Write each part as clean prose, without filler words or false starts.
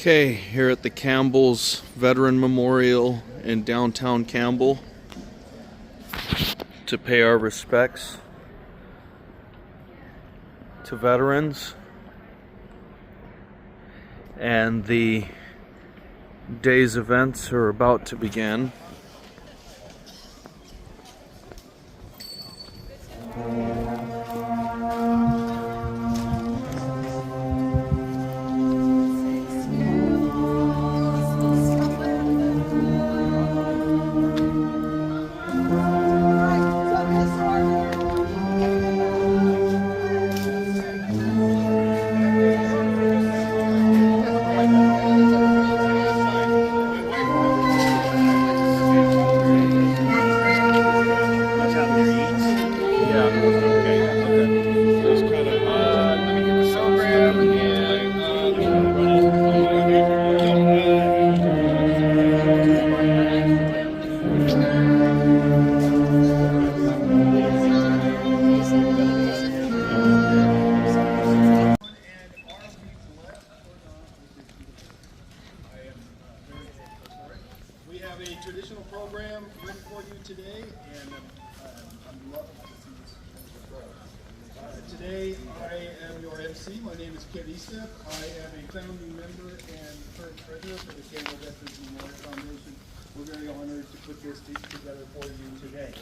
Okay, here at the Campbell's Veteran Memorial in downtown Campbell to pay our respects to veterans, and the day's events are about to begin. We have a traditional program ready for you today, and I'm loving to see this. Today, I am your MC. My name is Ken Eastep. I am a founding member and current treasurer for the Campbell Veterans Memorial Foundation. We're very honored to put this together for you today.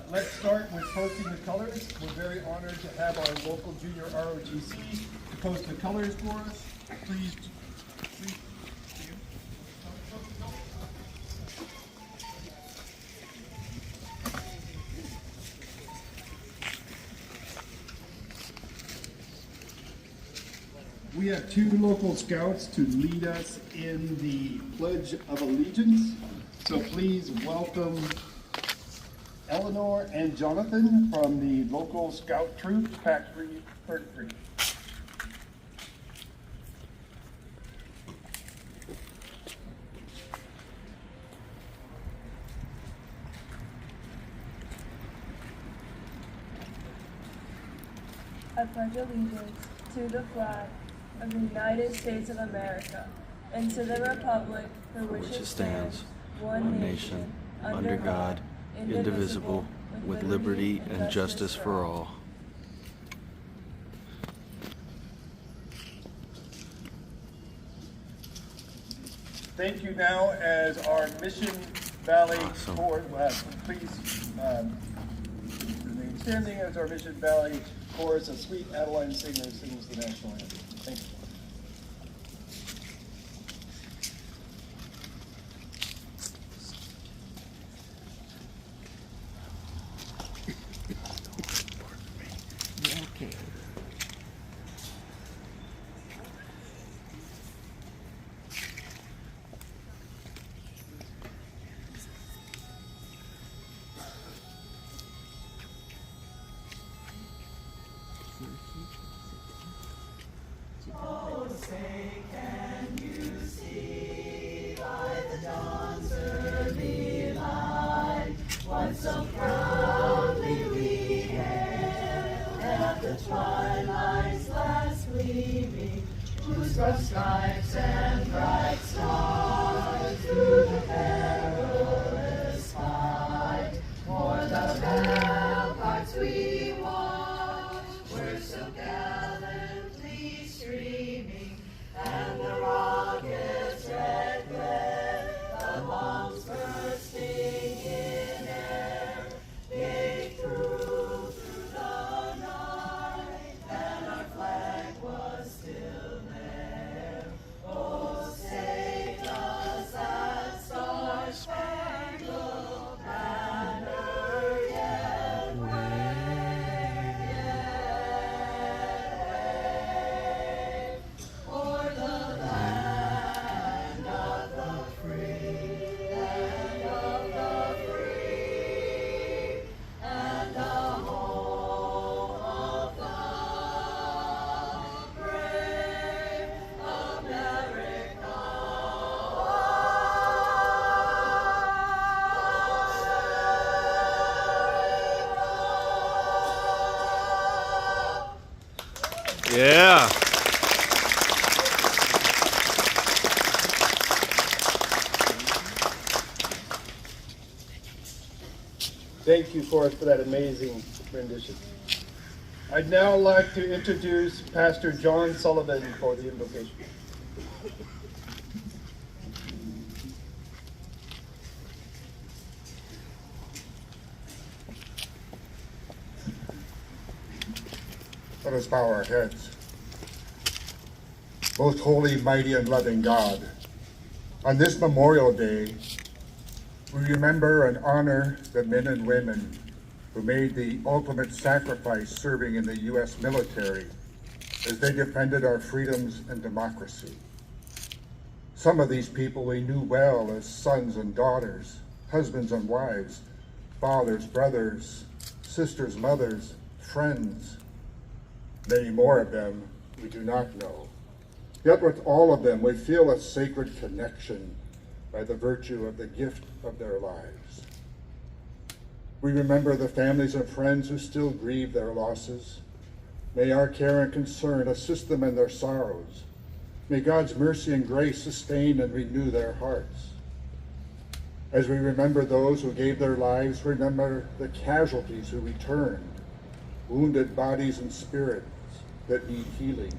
Let's start with posting the colors. We're very honored to have our local junior ROTC to post the colors for us. Please. We have two local scouts to lead us in the Pledge of Allegiance. So please welcome Eleanor and Jonathan from the local scout troop, Pack 33. I pledge allegiance to the flag of the United States of America and to the republic for which it stands, one nation, under God, indivisible, with liberty and justice for all. Thank you. Now, as our Mission Valley Chorus, please remain standing as our Mission Valley Chorus, a sweet Adeline singer, sings the national anthem. Thank you. Okay. Oh, say, can you see by the dawn's early light what so proudly we hailed at the twilight's last gleaming, whose rough stripes and bright stars through the perilous fight o'er the ramparts we watched were so gallantly streaming, and the rockets' red glare, the bombs bursting in air, they through the night, and our flag was still there. Oh, say does that star-spangled banner yet wave, o'er the land of the free, and the home of the brave America. Yeah. Thank you, Forrest, for that amazing rendition. I'd now like to introduce Pastor John Sullivan for the invocation. Let us bow our heads. Most holy, mighty, and loving God, on this Memorial Day, we remember and honor the men and women who made the ultimate sacrifice serving in the U.S. military as they defended our freedoms and democracy. Some of these people we knew well as sons and daughters, husbands and wives, fathers, brothers, sisters, mothers, friends. Many more of them we do not know. Yet with all of them, we feel a sacred connection by the virtue of the gift of their lives. We remember the families and friends who still grieve their losses. May our care and concern assist them in their sorrows. May God's mercy and grace sustain and renew their hearts. As we remember those who gave their lives, remember the casualties who returned, wounded bodies and spirits that need healing.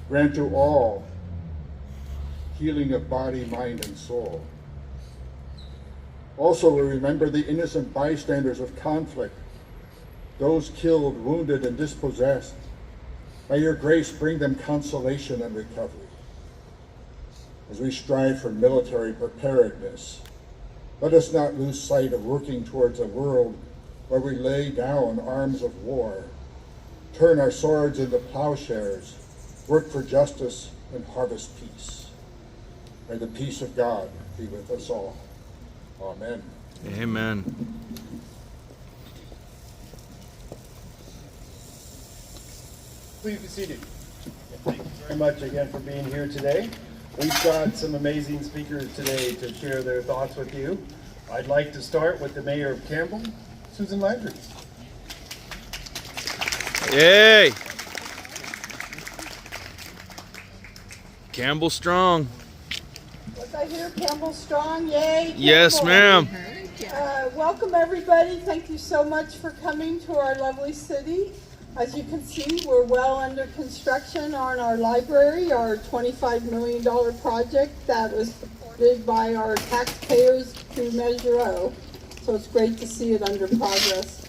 Grant to all healing of body, mind, and soul. Also, we remember the innocent bystanders of conflict, those killed, wounded, and dispossessed. By your grace, bring them consolation and recovery. As we strive for military preparedness, let us not lose sight of working towards a world where we lay down arms of war, turn our swords into plowshares, work for justice, and harvest peace. May the peace of God be with us all. Amen. Amen. Please be seated. Thank you very much again for being here today. We've got some amazing speakers today to share their thoughts with you. I'd like to start with the Mayor of Campbell, Susan Landry. Yay! Campbell strong. Was I hear Campbell strong? Yay! Yes, Campbell. ma'am. Welcome everybody. Thank you so much for coming to our lovely city. As you can see, we're well under construction on our library, our $25 million project that was supported by our taxpayers through Measure O. So it's great to see it under progress.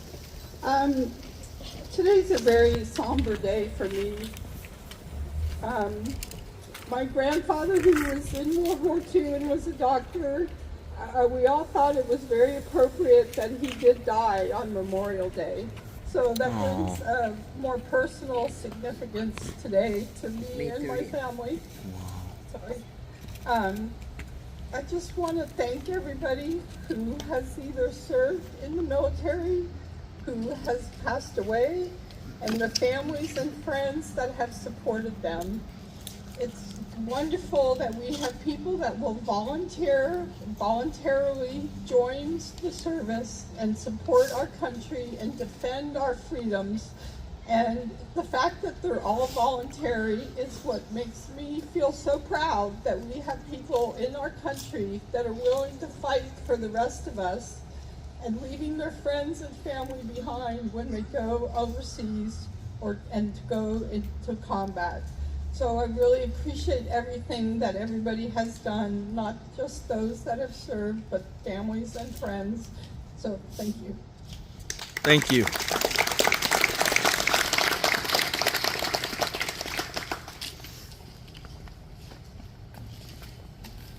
Today's a very somber day for me. My grandfather, who was in World War II and was a doctor, we all thought it was very appropriate that he did die on Memorial Day. So that brings more personal significance today to me and my family. Sorry. I just want to thank everybody who has either served in the military, who has passed away, and the families and friends that have supported them. It's wonderful that we have people that will voluntarily join the service and support our country and defend our freedoms. And the fact that they're all voluntary is what makes me feel so proud that we have people in our country that are willing to fight for the rest of us and leaving their friends and family behind when they go overseas and go into combat. So I really appreciate everything that everybody has done, not just those that have served, but families and friends. So thank you. Thank you.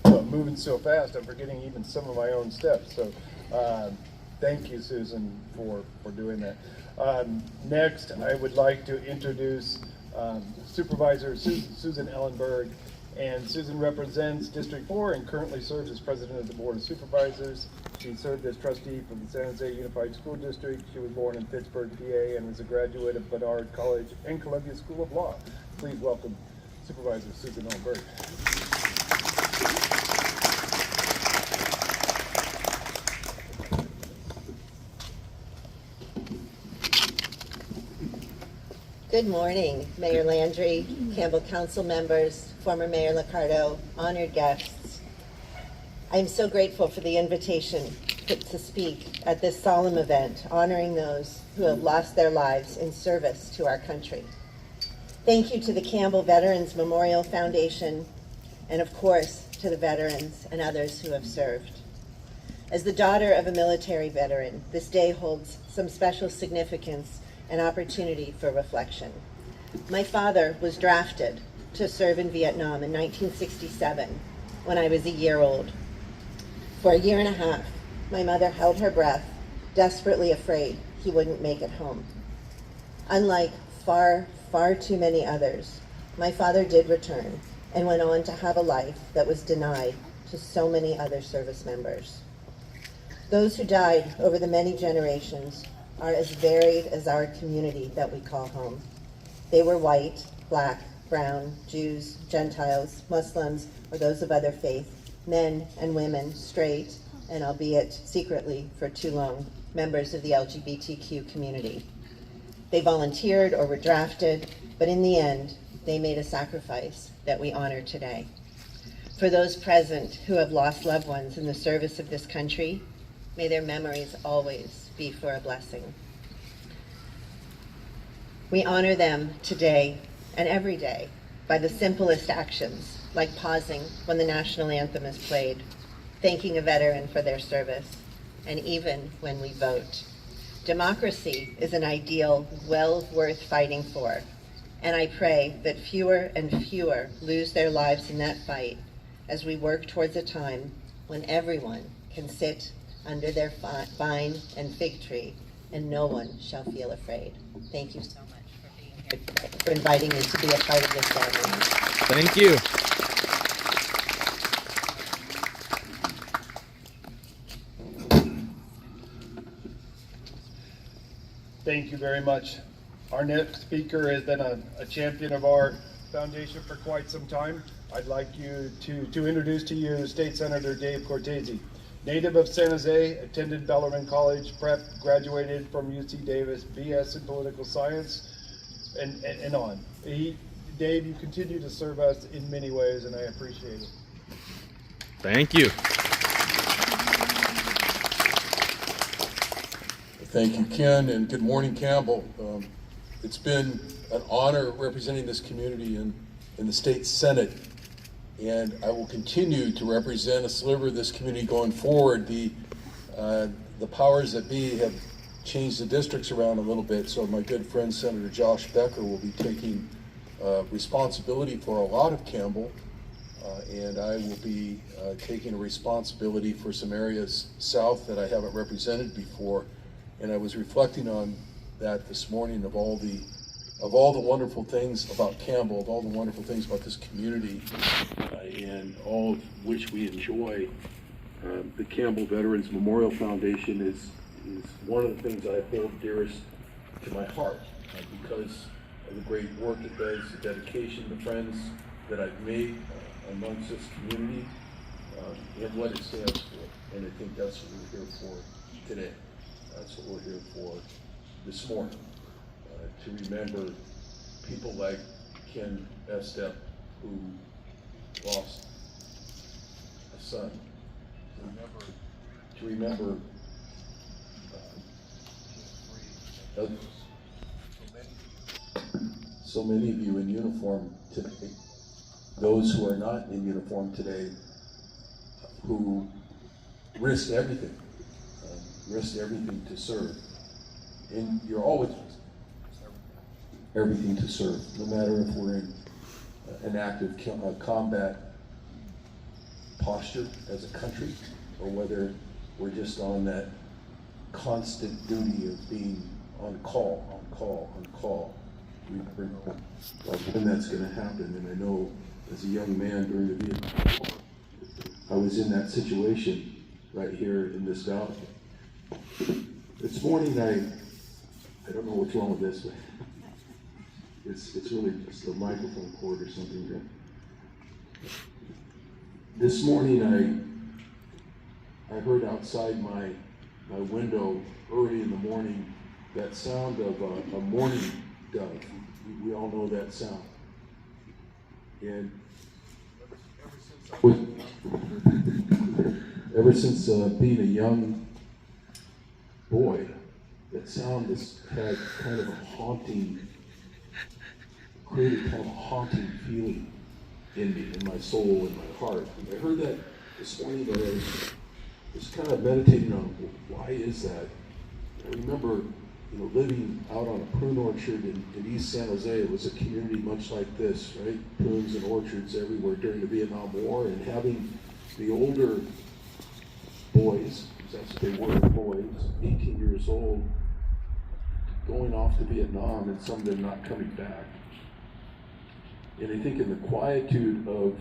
I'm moving so fast, I'm forgetting even some of my own steps. So thank you, Susan, for doing that. Next, I would like to introduce Supervisor Susan Ellenberg. And Susan represents District 4 and currently serves as President of the Board of Supervisors. She served as trustee for the San Jose Unified School District. She was born in Pittsburgh, PA, and is a graduate of Barnard College and Columbia School of Law. Please welcome Supervisor Susan Ellenberg. Good morning, Mayor Landry, Campbell Council members, former Mayor Liccardo, honored guests. I am so grateful for the invitation to speak at this solemn event honoring those who have lost their lives in service to our country. Thank you to the Campbell Veterans Memorial Foundation, and of course to the veterans and others who have served. As the daughter of a military veteran, this day holds some special significance and opportunity for reflection. My father was drafted to serve in Vietnam in 1967 when I was a year old. For a year and a half, my mother held her breath, desperately afraid he wouldn't make it home. Unlike far too many others, my father did return and went on to have a life that was denied to so many other service members. Those who died over the many generations are as varied as our community that we call home. They were white, black, brown, Jews, Gentiles, Muslims, or those of other faith, men and women, straight, and albeit secretly for too long, members of the LGBTQ community. They volunteered or were drafted, but in the end, they made a sacrifice that we honor today. For those present who have lost loved ones in the service of this country, may their memories always be for a blessing. We honor them today and every day by the simplest actions, like pausing when the national anthem is played, thanking a veteran for their service, and even when we vote. Democracy is an ideal well worth fighting for, and I pray that fewer and fewer lose their lives in that fight as we work towards a time when everyone can sit under their vine and fig tree and no one shall feel afraid. Thank you so much for being here, for inviting me to be a part of this ceremony. Thank you. Thank you very much. Our next speaker has been a champion of our foundation for quite some time. I'd like you to introduce to you State Senator Dave Cortese. Native of San Jose, attended Bellarmine College Prep, graduated from UC Davis, BS in Political Science, and on. Dave, you continue to serve us in many ways, and I appreciate it. Thank you. Thank you, Ken, and good morning, Campbell. It's been an honor representing this community in the state Senate, and I will continue to represent a sliver of this community going forward. The powers that be have changed the districts around a little bit, so my good friend Senator Josh Becker will be taking responsibility for a lot of Campbell, and I will be taking a responsibility for some areas south that I haven't represented before. And I was reflecting on that this morning of all the wonderful things about Campbell, of all the wonderful things about this community, and all of which we enjoy. The Campbell Veterans Memorial Foundation is one of the things I hold dearest to my heart because of the great work it does, the dedication, the friends that I've made amongst this community, and what it stands for. And I think that's what we're here for today. That's what we're here for this morning, to remember people like Ken Estep, who lost a son, to remember so many of you in uniform today, those who are not in uniform today, who risked everything to serve. And you're always everything to serve, no matter if we're in an active combat posture as a country, or whether we're just on that constant duty of being on call. We never know when that's going to happen. And I know as a young man during the Vietnam War, I was in that situation right here in this valley. This morning, I don't know what's wrong with this, but it's really just a microphone cord or something here. This morning, I heard outside my window early in the morning that sound of a mourning dove. We all know that sound. And ever since being a young boy, that sound had kind of a haunting, created kind of a haunting feeling in me, in my soul, in my heart. And I heard that this morning, but I was kind of meditating on why is that. I remember, living out on a prune orchard in East San Jose. It was a community much like this, right? Prunes and orchards everywhere during the Vietnam War, and having the older boys, that's what they were, boys, 18 years old, going off to Vietnam, and some of them not coming back. And I think in the quietude of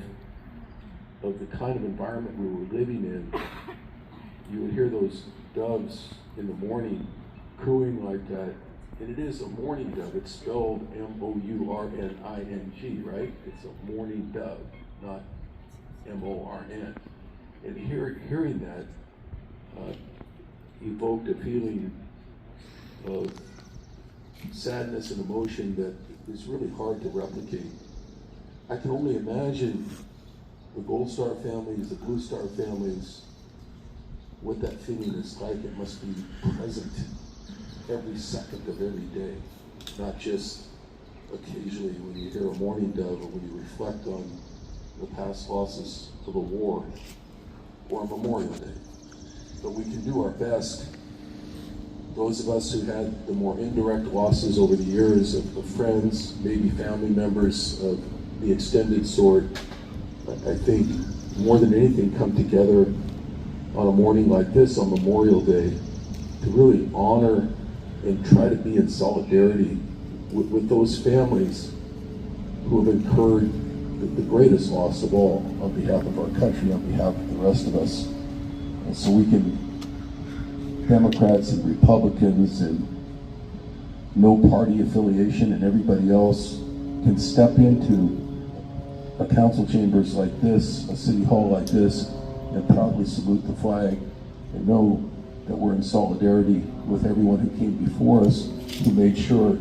the kind of environment we were living in, you would hear those doves in the morning cooing like that. And it is a mourning dove. It's spelled M-O-U-R-N-I-N-G, right? It's a mourning dove, not M-O-R-N. And hearing that evoked a feeling of sadness and emotion that is really hard to replicate. I can only imagine the Gold Star families, the Blue Star families, what that feeling is like. It must be present every second of every day, not just occasionally when you hear a mourning dove or when you reflect on the past losses of a war or a Memorial Day. But we can do our best. Those of us who had the more indirect losses over the years of friends, maybe family members of the extended sort, I think more than anything come together on a morning like this, on Memorial Day, to really honor and try to be in solidarity with those families who have incurred the greatest loss of all on behalf of our country, on behalf of the rest of us. And so we can, Democrats and Republicans and no party affiliation and everybody else, can step into a council chambers like this, a city hall like this, and proudly salute the flag and know that we're in solidarity with everyone who came before us, who made sure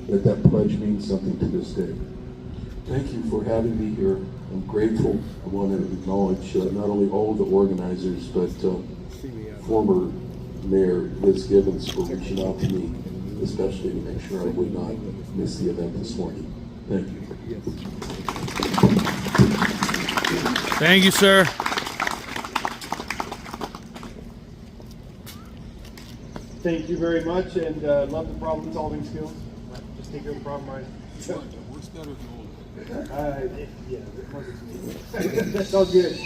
that that pledge means something to this day. Thank you for having me here. I'm grateful. I want to acknowledge not only all of the organizers, but former Mayor Liz Gibbons for reaching out to me, especially to make sure I would not miss the event this morning. Thank you. Thank you, sir. Thank you very much, and love the problem-solving skills. Just take care of the problem, right? Works better than old. Yeah, that's all good.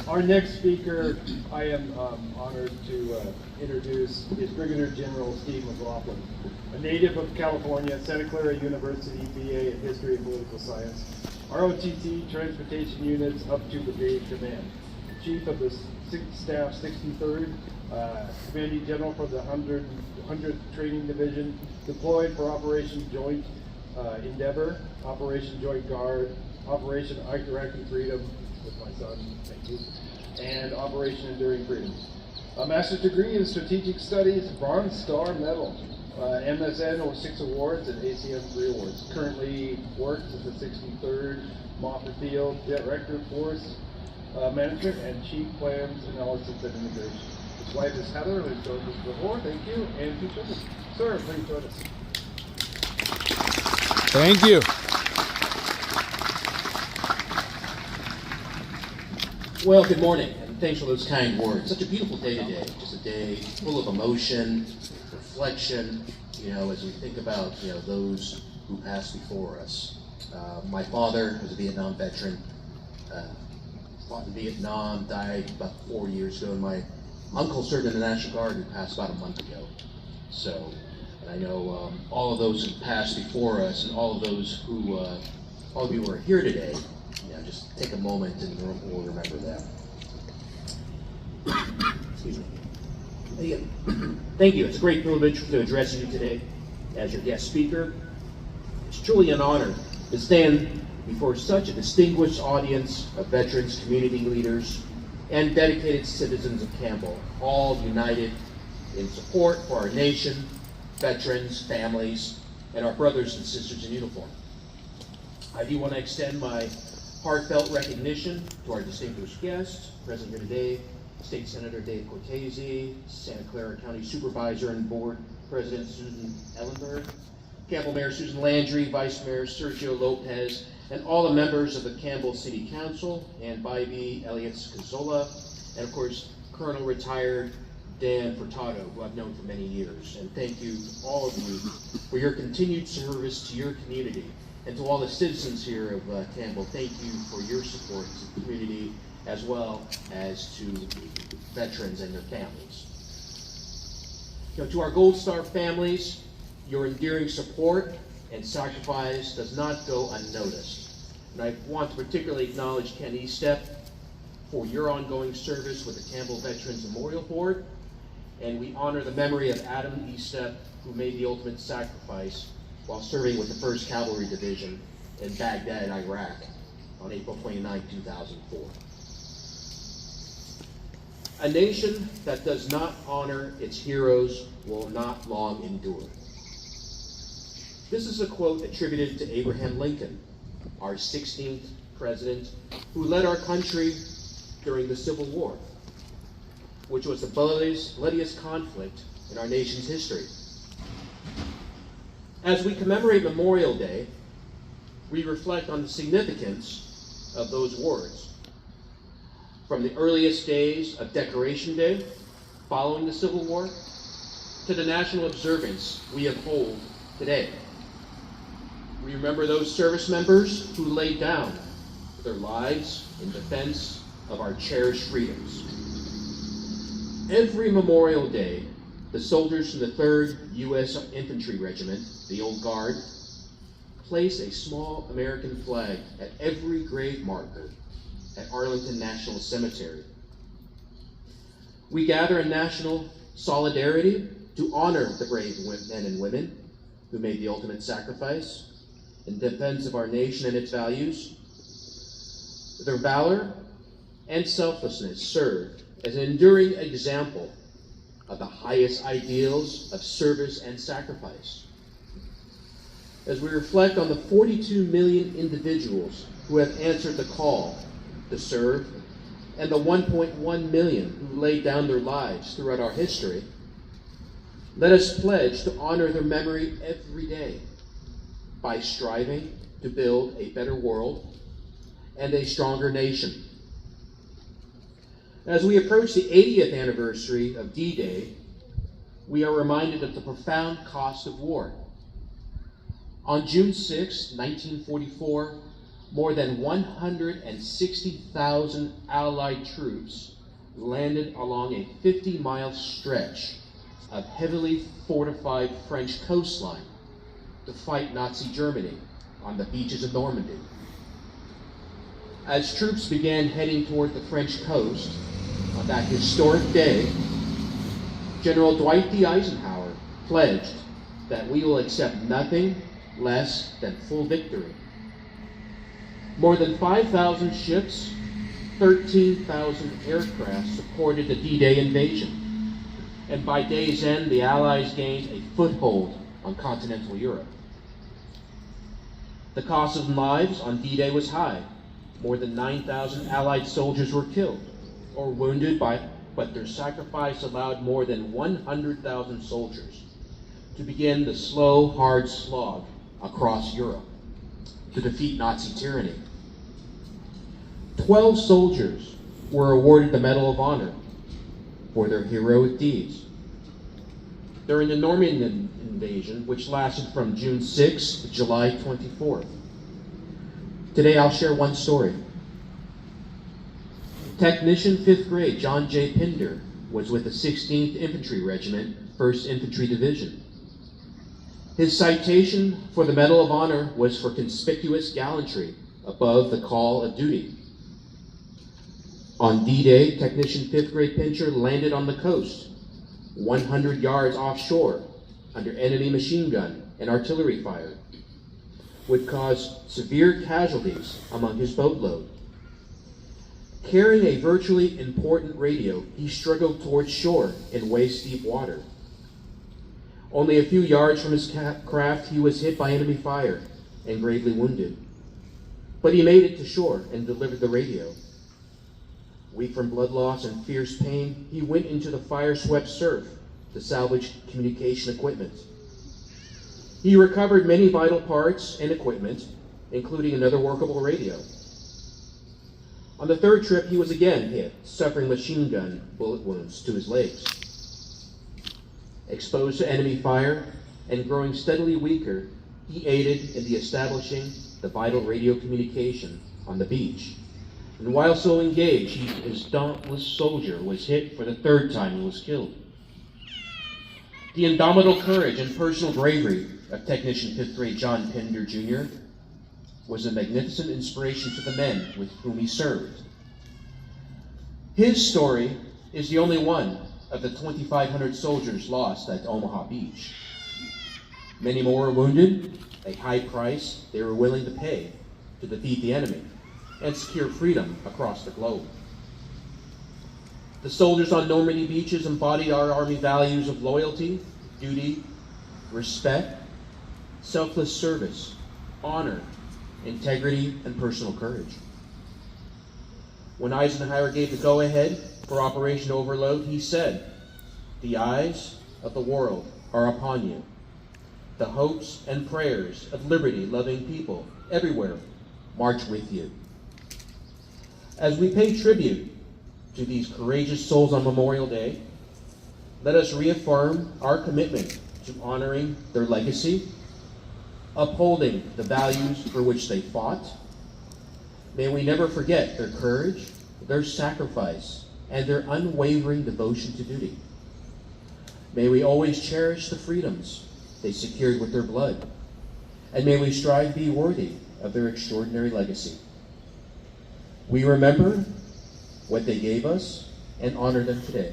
Our next speaker, I am honored to introduce, is Brigadier General Steve McLaughlin, a native of California, Santa Clara University, BA in History and Political Science, ROTC Transportation Units up to Brigade Command, Chief of the 6th Staff 63rd, Commanding General for the 100th Training Division, deployed for Operation Joint Endeavor, Operation Joint Guard, Operation Iraqi Freedom with my son, thank you, and Operation Enduring Freedom. A master's degree in Strategic Studies, Bronze Star Medal, MSN or 6 awards, and ACM 3 awards. Currently works at the 63rd Moffett Field, Director of Force Management and Chief Plans Analysis and Integration. His wife is Heather, who's joined us before, thank you, and 2 children. Sir, please join us. Thank you. Well, good morning, and thanks for those kind words. Such a beautiful day today, just a day full of emotion, reflection, as we think about, those who passed before us. My father was a Vietnam veteran, fought in Vietnam, died about 4 years ago, and my uncle served in the National Guard and passed about a month ago. So, and I know all of those who passed before us, and all of those who, all of you who are here today, just take a moment and we'll remember them. Excuse me. Thank you. It's a great privilege to address you today as your guest speaker. It's truly an honor to stand before such a distinguished audience of veterans, community leaders, and dedicated citizens of Campbell, all united in support for our nation, veterans, families, and our brothers and sisters in uniform. I do want to extend my heartfelt recognition to our distinguished guests present here today, State Senator Dave Cortese, Santa Clara County Supervisor and Board President Susan Ellenberg, Campbell Mayor Susan Landry, Vice Mayor Sergio Lopez, and all the members of the Campbell City Council, and Bybee Elliott Scazola, and of course, Colonel retired Dan Furtado, who I've known for many years. And thank you to all of you for your continued service to your community. And to all the citizens here of Campbell, thank you for your support to the community as well as to veterans and their families. To our Gold Star families, your endearing support and sacrifice does not go unnoticed. And I want to particularly acknowledge Ken Estep for your ongoing service with the Campbell Veterans Memorial Board. And we honor the memory of Adam Estep, who made the ultimate sacrifice while serving with the 1st Cavalry Division in Baghdad, Iraq on April 29, 2004. A nation that does not honor its heroes will not long endure. This is a quote attributed to Abraham Lincoln, our 16th president, who led our country during the Civil War, which was the bloodiest conflict in our nation's history. As we commemorate Memorial Day, we reflect on the significance of those words. From the earliest days of Decoration Day, following the Civil War, to the national observance we uphold today. We remember those service members who laid down their lives in defense of our cherished freedoms. Every Memorial Day, the soldiers from the 3rd U.S. Infantry Regiment, the Old Guard, place a small American flag at every grave marker at Arlington National Cemetery. We gather in national solidarity to honor the brave men and women who made the ultimate sacrifice in defense of our nation and its values. Their valor and selflessness served as an enduring example of the highest ideals of service and sacrifice. As we reflect on the 42 million individuals who have answered the call to serve, and the 1.1 million who laid down their lives throughout our history, let us pledge to honor their memory every day by striving to build a better world and a stronger nation. As we approach the 80th anniversary of D-Day, we are reminded of the profound cost of war. On June 6, 1944, more than 160,000 Allied troops landed along a 50-mile stretch of heavily fortified French coastline to fight Nazi Germany on the beaches of Normandy. As troops began heading toward the French coast on that historic day, General Dwight D. Eisenhower pledged that we will accept nothing less than full victory. More than 5,000 ships, 13,000 aircraft supported the D-Day invasion, and by day's end, the Allies gained a foothold on continental Europe. The cost of lives on D-Day was high. More than 9,000 Allied soldiers were killed or wounded, but their sacrifice allowed more than 100,000 soldiers to begin the slow, hard slog across Europe to defeat Nazi tyranny. 12 soldiers were awarded the Medal of Honor for their heroic deeds. During the Normandy invasion, which lasted from June 6th to July 24th. Today I'll share one story. Technician 5th grade John J. Pinder was with the 16th Infantry Regiment, 1st Infantry Division. His citation for the Medal of Honor was for conspicuous gallantry above the call of duty. On D-Day, Technician 5th grade Pinder landed on the coast, 100 yards offshore, under enemy machine gun and artillery fire, would cause severe casualties among his boatload. Carrying a virtually important radio, he struggled towards shore in waist-deep water. Only a few yards from his craft, he was hit by enemy fire and gravely wounded. But he made it to shore and delivered the radio. Weak from blood loss and fierce pain, he went into the fire-swept surf to salvage communication equipment. He recovered many vital parts and equipment, including another workable radio. On the third trip, he was again hit, suffering machine gun bullet wounds to his legs. Exposed to enemy fire and growing steadily weaker, he aided in the establishing the vital radio communication on the beach. And while so engaged, his dauntless soldier was hit for the third time and was killed. The indomitable courage and personal bravery of Technician 5th Grade John Pender Jr. was a magnificent inspiration to the men with whom he served. His story is the only one of the 2,500 soldiers lost at Omaha Beach. Many more were wounded, a high price they were willing to pay to defeat the enemy and secure freedom across the globe. The soldiers on Normandy beaches embodied our Army values of loyalty, duty, respect, selfless service, honor, integrity, and personal courage. When Eisenhower gave the go-ahead for Operation Overload, he said, "The eyes of the world are upon you. The hopes and prayers of liberty-loving people everywhere march with you." As we pay tribute to these courageous souls on Memorial Day, let us reaffirm our commitment to honoring their legacy, upholding the values for which they fought. May we never forget their courage, their sacrifice, and their unwavering devotion to duty. May we always cherish the freedoms they secured with their blood, and may we strive to be worthy of their extraordinary legacy. We remember what they gave us and honor them today.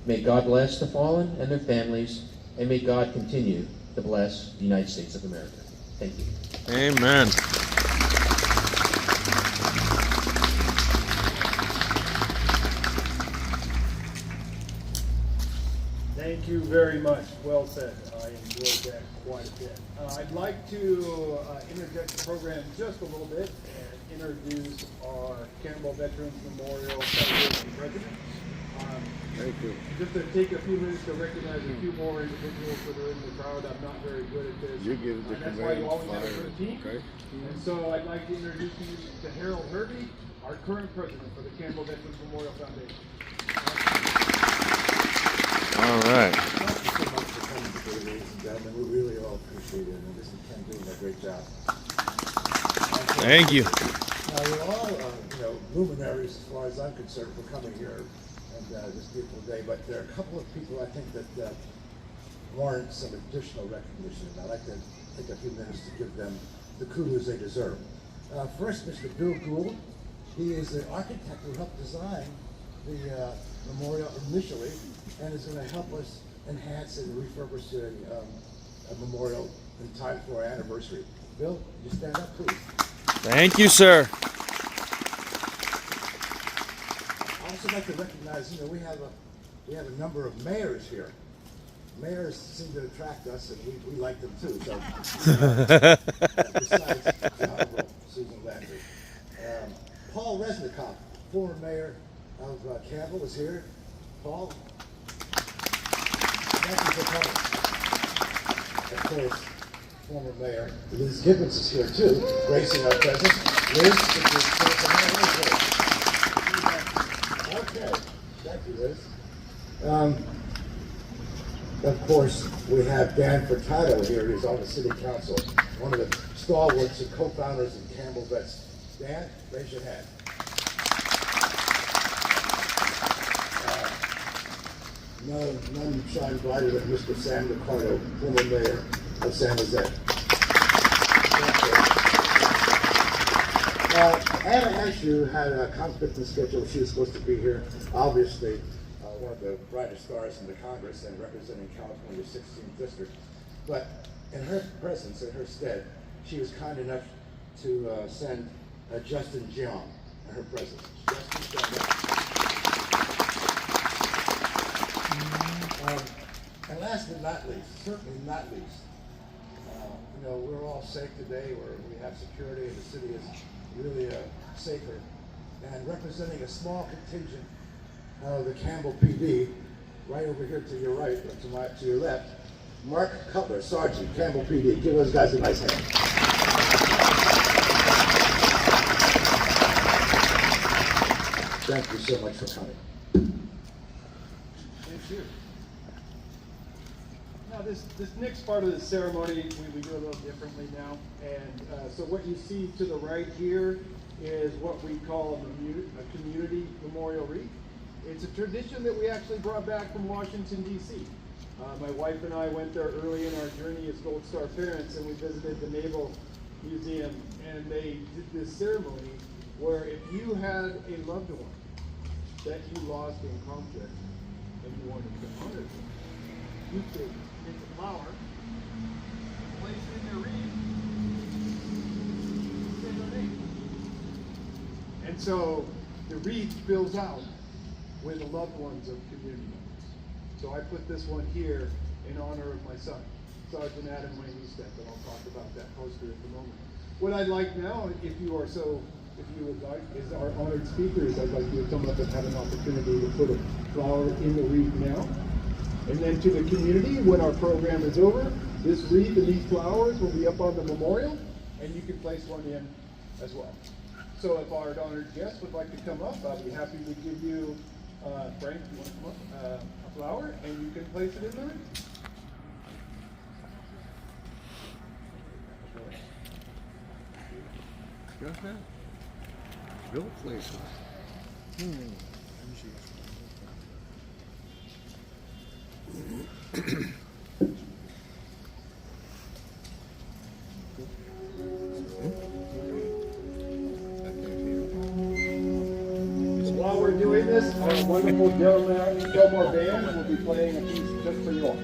May God bless the fallen and their families, and may God continue to bless the United States of America. Thank you. Amen. Thank you very much. Well said. I enjoyed that quite a bit. I'd like to interject the program just a little bit and introduce our Campbell Veterans Memorial Foundation president. Thank you. Just to take a few minutes to recognize a few more individuals that are in the crowd. I'm not very good at this. You give the That's why you command always have a fire, good team. okay? And so I'd like to introduce you to Harold Hervey, our current president for the Campbell Veterans Memorial Foundation. All right. Thank you so much for coming today, ladies and gentlemen. We really all appreciate it, and this is Ken doing a great job. Thank you. Now, we're all, luminaries as far as I'm concerned for coming here and this beautiful day, but there are a couple of people I think that warrant some additional recognition, and I'd like to take a few minutes to give them the kudos they deserve. First, Mr. Bill Gould. He is the architect who helped design the memorial initially, and is going to help us enhance and refurbish a memorial in time for our anniversary. Bill, you stand up, please. Thank you, sir. I'd also like to recognize, we have a number of mayors here. Mayors seem to attract us, and we like them too. So, besides the Honorable Susan Landry, Paul Resnikoff, former mayor of Campbell, is here. Paul, thank you for coming. Of course, former mayor Liz Gibbons is here too, gracing our presence. Liz, okay, thank you, Liz. Of course, we have Dan Furtado here, who's on the city council, one of the stalwarts and co-founders of Campbell Vets. Dan, raise your hand. None shine brighter than Mr. Sam Ricardo, former mayor of San Jose. Anna Ashew had a conflict in schedule. She was supposed to be here. Obviously, one of the brightest stars in the Congress and representing California's 16th district. But in her presence, in her stead, she was kind enough to send Justin Jeong in her presence. Justin, stand up. And last but not least, certainly not least, we're all safe today, we have security, and the city is really safer and representing a small contingent of the Campbell PD, right over here to your right, or to your left, Mark Cutler, Sergeant, Campbell PD. Give those guys a nice hand. Thank you so much for coming. Thank you. Now this next part of the ceremony, we do a little differently now. And so what you see to the right here is what we call a community memorial wreath. It's a tradition that we actually brought back from Washington, D.C. My wife and I went there early in our journey as Gold Star parents, and we visited the Naval Museum, and they did this ceremony where if you had a loved one that you lost in conflict and you wanted to honor them, you could take a flower, place it in their wreath, say their name. And so the wreath fills out with the loved ones of community members. So I put this one here in honor of my son, Sergeant Adam Wayne Eastet, and I'll talk about that poster at the moment. What I'd like now, if you would like, is our honored speakers. I'd like you to come up and have an opportunity to put a flower in the wreath now. And then to the community, when our program is over, this wreath and these flowers will be up on the memorial, and you can place one in as well. So if our honored guests would like to come up, I'll be happy to give you, Frank, you want to come up, a flower, and you can place it in the wreath. Go ahead. Go, please. While we're doing this, our wonderful Gilmore band will be playing a piece just for you all.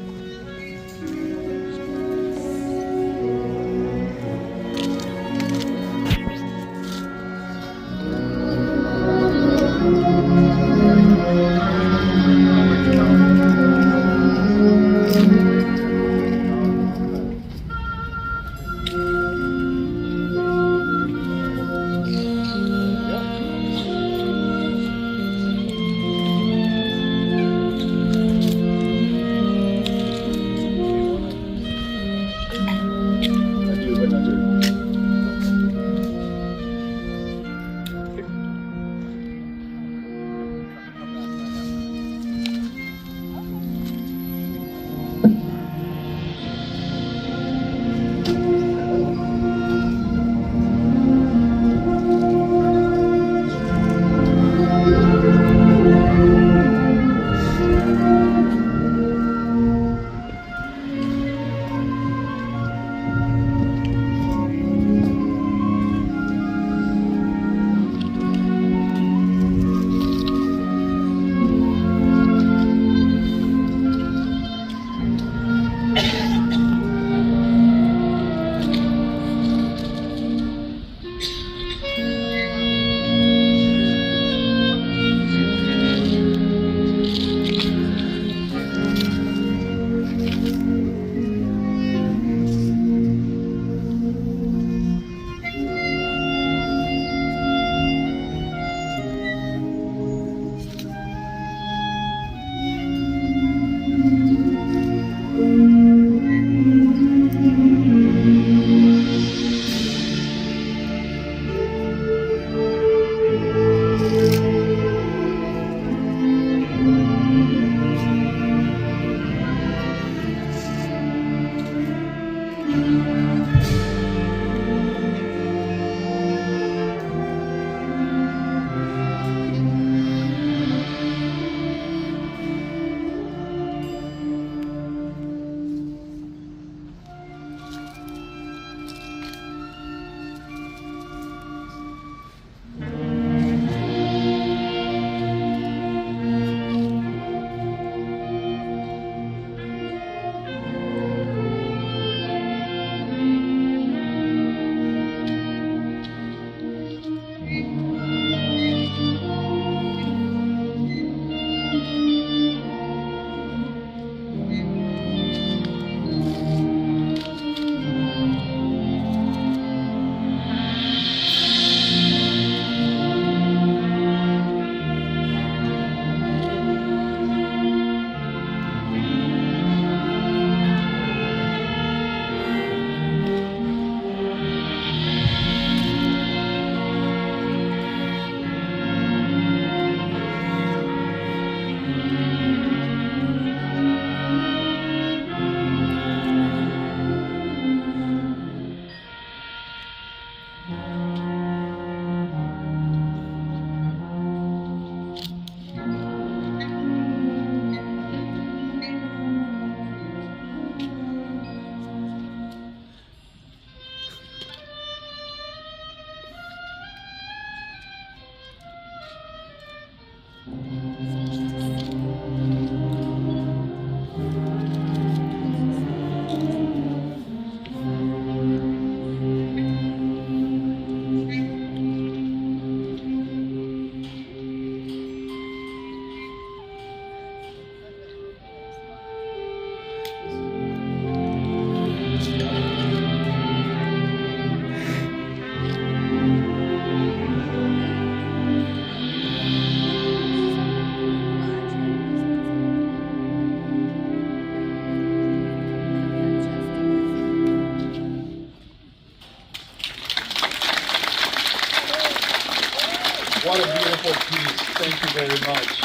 What a beautiful piece. Thank you very much.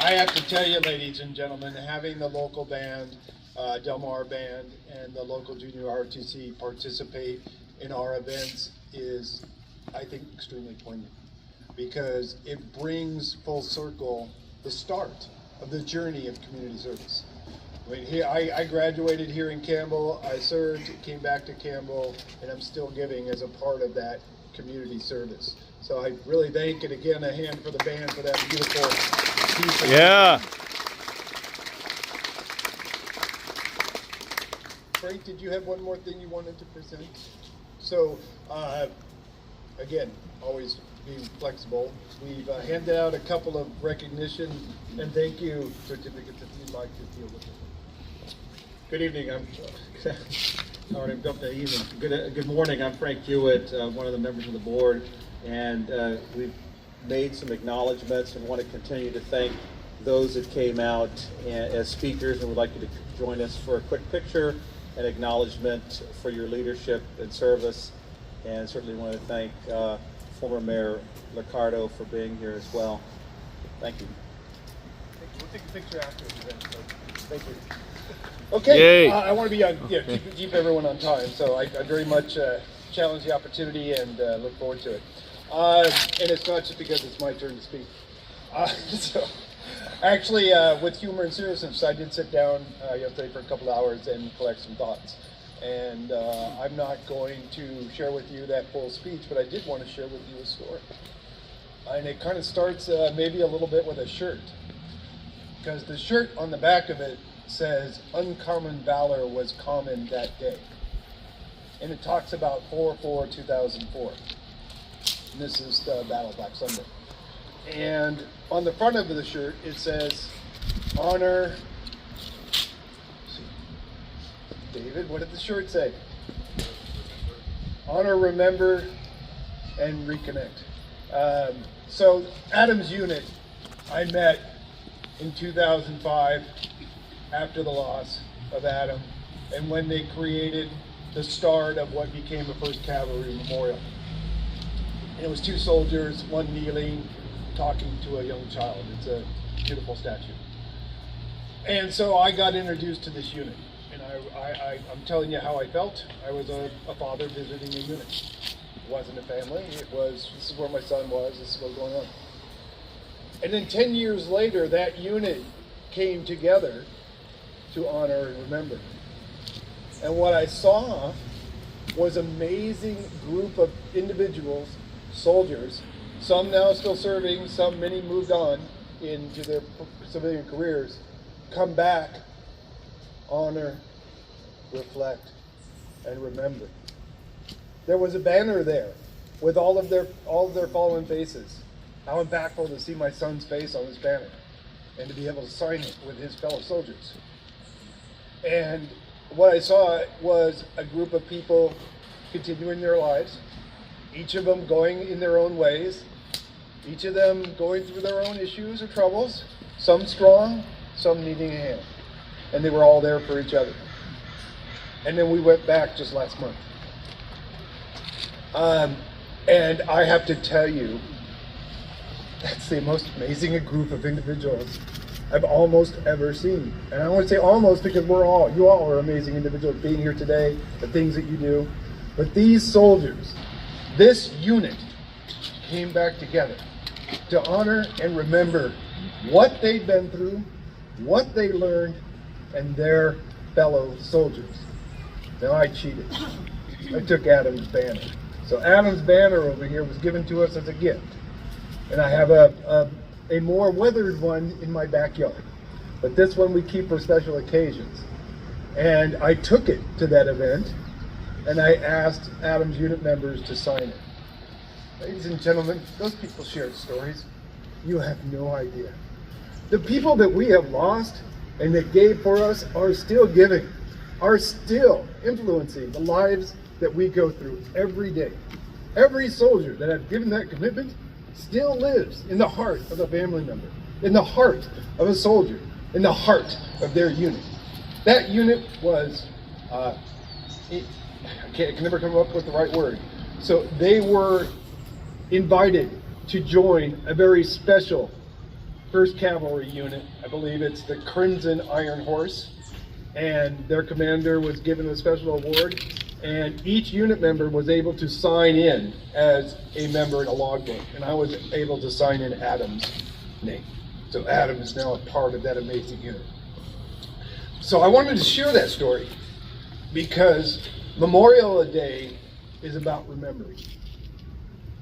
I have to tell you, ladies and gentlemen, having the local band, Del Mar Band, and the local junior ROTC participate in our events is, I think, extremely poignant, because it brings full circle the start of the journey of community service. I mean, I graduated here in Campbell, I served, came back to Campbell, and I'm still giving as a part of that community service. So I really thank, and again, a hand for the band for that beautiful piece. Yeah. Frank, did you have one more thing you wanted to present? So, again, always being flexible. We've handed out a couple of recognition and thank you certificates if you'd like to deal with it. Good evening. Good morning. I'm Frank Hewitt, one of the members of the board, and we've made some acknowledgments and want to continue to thank those that came out as speakers, and would like you to join us for a quick picture and acknowledgement for your leadership and service. And certainly want to thank former Mayor Liccardo for being here as well. Thank you. We'll take a picture after the event. Thank you. Okay, I want to be keep everyone on time, so I very much challenge the opportunity and look forward to it. And it's not just because it's my turn to speak. So, actually, with humor and seriousness, I did sit down yesterday for a couple of hours and collect some thoughts. And I'm not going to share with you that full speech, but I did want to share with you a story. And it kind of starts maybe a little bit with a shirt, because the shirt on the back of it says, "Uncommon valor was common that day." And it talks about 4/4/2004. And this is the Battle Black Sunday. And on the front of the shirt, it says, honor. David, what did the shirt say? Honor, remember, and reconnect. So Adam's unit, I met in 2005 after the loss of Adam, and when they created the start of what became the first Cavalry Memorial. And it was two soldiers, one kneeling, talking to a young child. It's a beautiful statue. And so I got introduced to this unit. And I'm telling you how I felt. I was a father visiting a unit. It wasn't a family. It was, this is where my son was, this is what was going on. And then 10 years later, that unit came together to honor and remember. And what I saw was an amazing group of individuals, soldiers, some now still serving, many moved on into their civilian careers, come back, honor, reflect, and remember. There was a banner there with all of their fallen faces. How impactful to see my son's face on this banner and to be able to sign it with his fellow soldiers. And what I saw was a group of people continuing their lives, each of them going in their own ways, each of them going through their own issues or troubles, some strong, some needing a hand. And they were all there for each other. And then we went back just last month. And I have to tell you, that's the most amazing group of individuals I've almost ever seen. And I want to say almost because you all are amazing individuals being here today, the things that you do. But these soldiers, this unit came back together to honor and remember what they'd been through, what they learned, and their fellow soldiers. Now I cheated. I took Adam's banner. So Adam's banner over here was given to us as a gift. And I have a more weathered one in my backyard. But this one we keep for special occasions. And I took it to that event, and I asked Adams unit members to sign it. Ladies and gentlemen, those people shared stories. You have no idea. The people that we have lost and that gave for us are still giving, are still influencing the lives that we go through every day. Every soldier that has given that commitment still lives in the heart of a family member, in the heart of a soldier, in the heart of their unit. That unit was, I can never come up with the right word. So they were invited to join a very special 1st Cavalry unit. I believe it's the Crimson Iron Horse, and their commander was given a special award, and each unit member was able to sign in as a member in a logbook, and I was able to sign in Adam's name. So Adam is now a part of that amazing unit. So I wanted to share that story because Memorial Day is about remembering,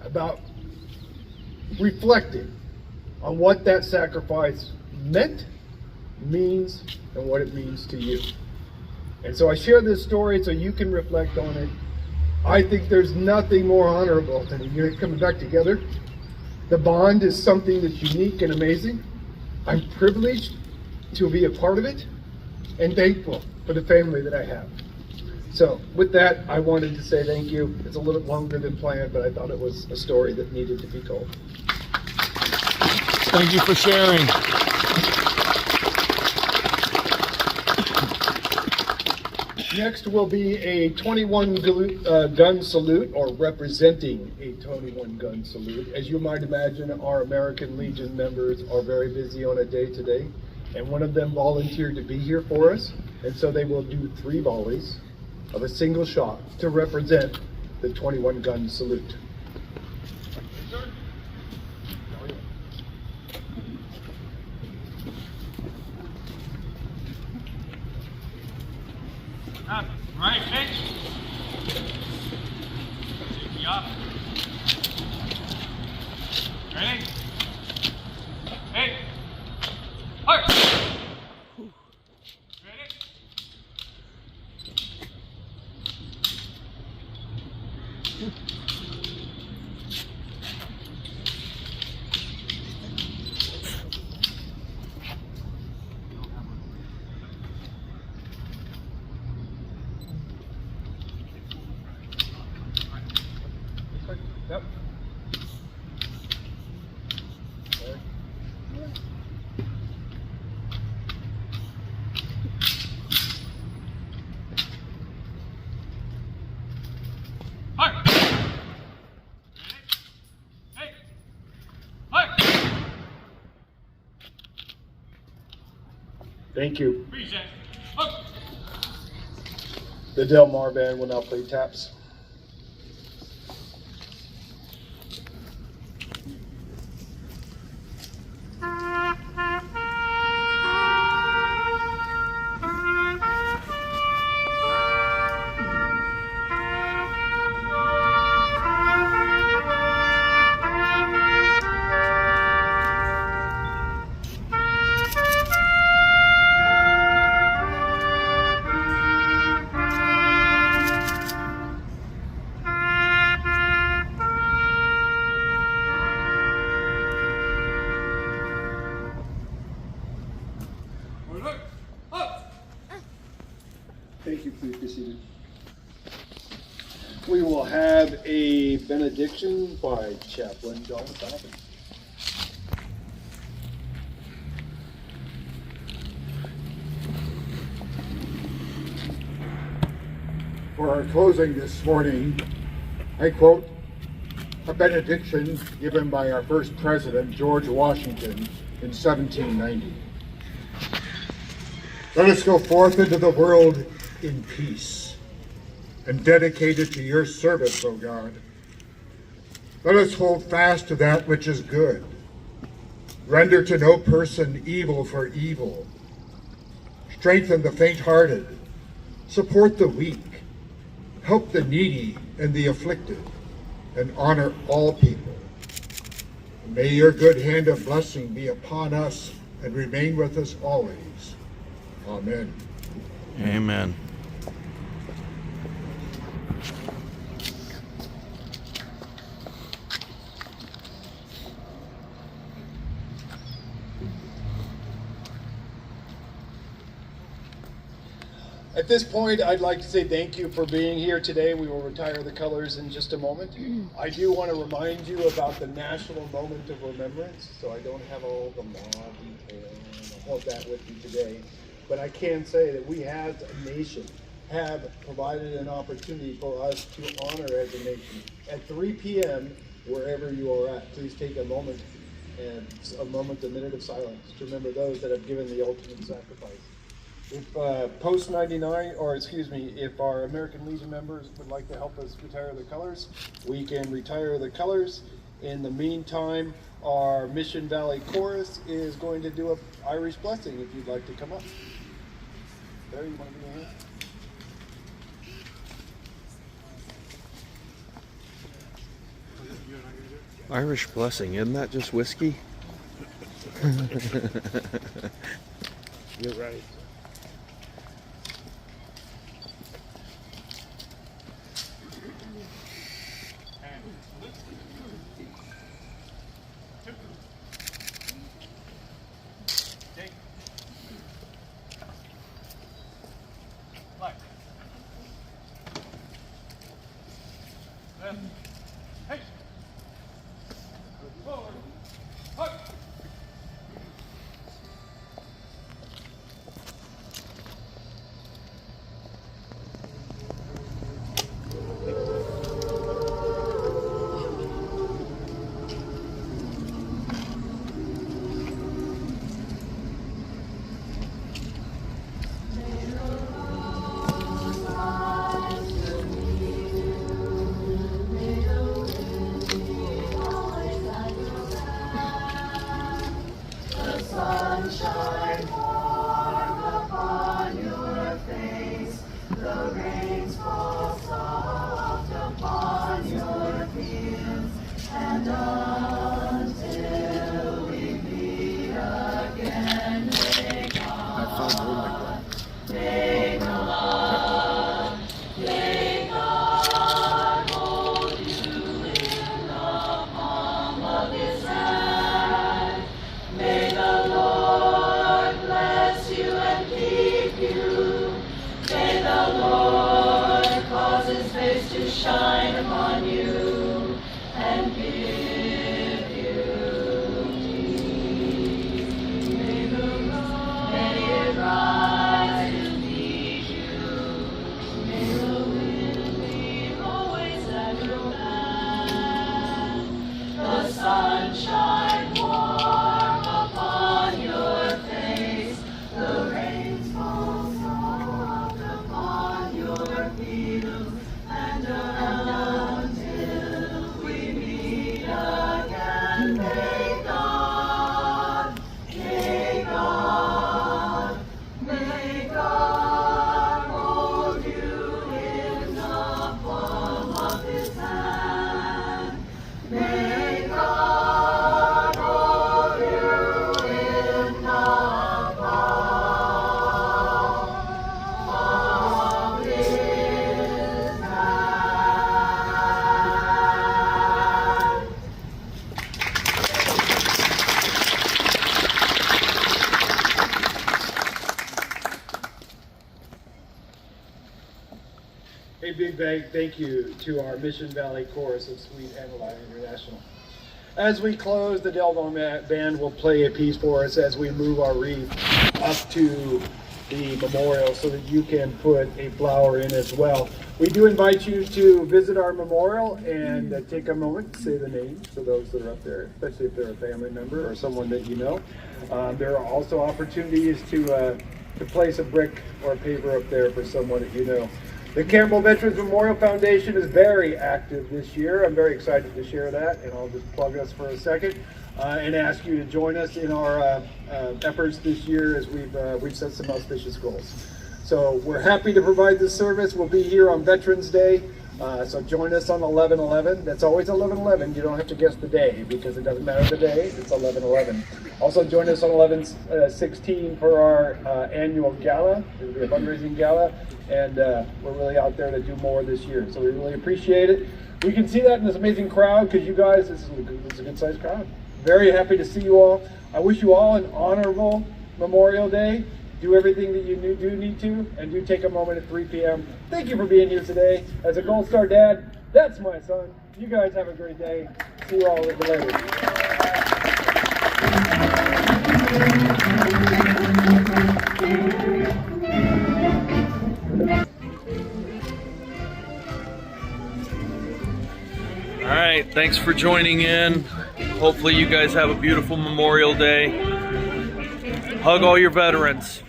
about reflecting on what that sacrifice meant, means, and what it means to you. And so I share this story so you can reflect on it. I think there's nothing more honorable than a unit coming back together. The bond is something that's unique and amazing. I'm privileged to be a part of it and thankful for the family that I have. So with that, I wanted to say thank you. It's a little bit longer than planned, but I thought it was a story that needed to be told. Thank you for sharing. Next will be a 21 gun salute, or representing a 21 gun salute. As you might imagine, our American Legion members are very busy on a day today, and one of them volunteered to be here for us, and so they will do 3 volleys of a single shot to represent the 21 gun salute. Right, pitch. Safety up. Ready? Hey. Fire. Ready? Yep. Fire. Ready? Hey. Fire. Thank you. Reset. Up. The Del Mar Band will now play taps. Thank you. Please be seated. We will have a benediction by Chaplain John Dobbin. For our closing this morning, I quote a benediction given by our first president, George Washington, in 1790. Let us go forth into the world in peace and dedicated to your service, O God. Let us hold fast to that which is good. Render to no person evil for evil. Strengthen the faint-hearted. Support the weak. Help the needy and the afflicted, and honor all people. May your good hand of blessing be upon us and remain with us always. Amen. Amen. At this point, I'd like to say thank you for being here today. We will retire the colors in just a moment. I do want to remind you about the national moment of remembrance, so I don't have all the law details of that with you today. But I can say that we as a nation have provided an opportunity for us to honor as a nation. At 3 p.m., wherever you are at, please take a moment, a minute of silence to remember those that have given the ultimate sacrifice. If post 99, or excuse me, if our American Legion members would like to help us retire the colors, we can retire the colors. In the meantime, our Mission Valley Chorus is going to do an Irish blessing if you'd like to come up. There, you want to be in here? Irish blessing, isn't that just whiskey? You're right. Hey! Forward! Hug! Sunshine warm upon your face, the rains fall soft upon your fields, and until we meet again, may God, may God hold you in the palm of His hand. May the Lord bless you and keep you. May the Lord cause His face to shine upon you and give you peace. May it rise to meet you. May the wind be always at your back. The sunshine warm upon your face, the rains fall soft upon your fields, and until we meet again, may God, hold you in the palm of His hand. May God hold you in the palm of His hand. A big thank you to our Mission Valley Chorus of Sweet Adeline International. As we close, the Delvon Band will play a piece for us as we move our wreath up to the memorial so that you can put a flower in as well. We do invite you to visit our memorial and take a moment to say the name for those that are up there, especially if they're a family member or someone that you know. There are also opportunities to place a brick or paper up there for someone that you know. The Campbell Veterans Memorial Foundation is very active this year. I'm very excited to share that, and I'll just plug us for a second and ask you to join us in our efforts this year as we've set some auspicious goals. So we're happy to provide this service. We'll be here on Veterans Day So join us on 11/11. That's always 11/11. You don't have to guess the day because it doesn't matter the day. It's 11/11. Also join us on 11/16 for our annual gala. It'll be a fundraising gala, and we're really out there to do more this year. So we really appreciate it. We can see that in this amazing crowd because you guys, this is a good-sized crowd. Very happy to see you all. I wish you all an honorable Memorial Day. Do everything that you do need to, and do take a moment at 3 p.m. Thank you for being here today. As a Gold Star dad, that's my son. You guys have a great day. See you all later. All right, thanks for joining in. Hopefully you guys have a beautiful Memorial Day. Hug all your veterans.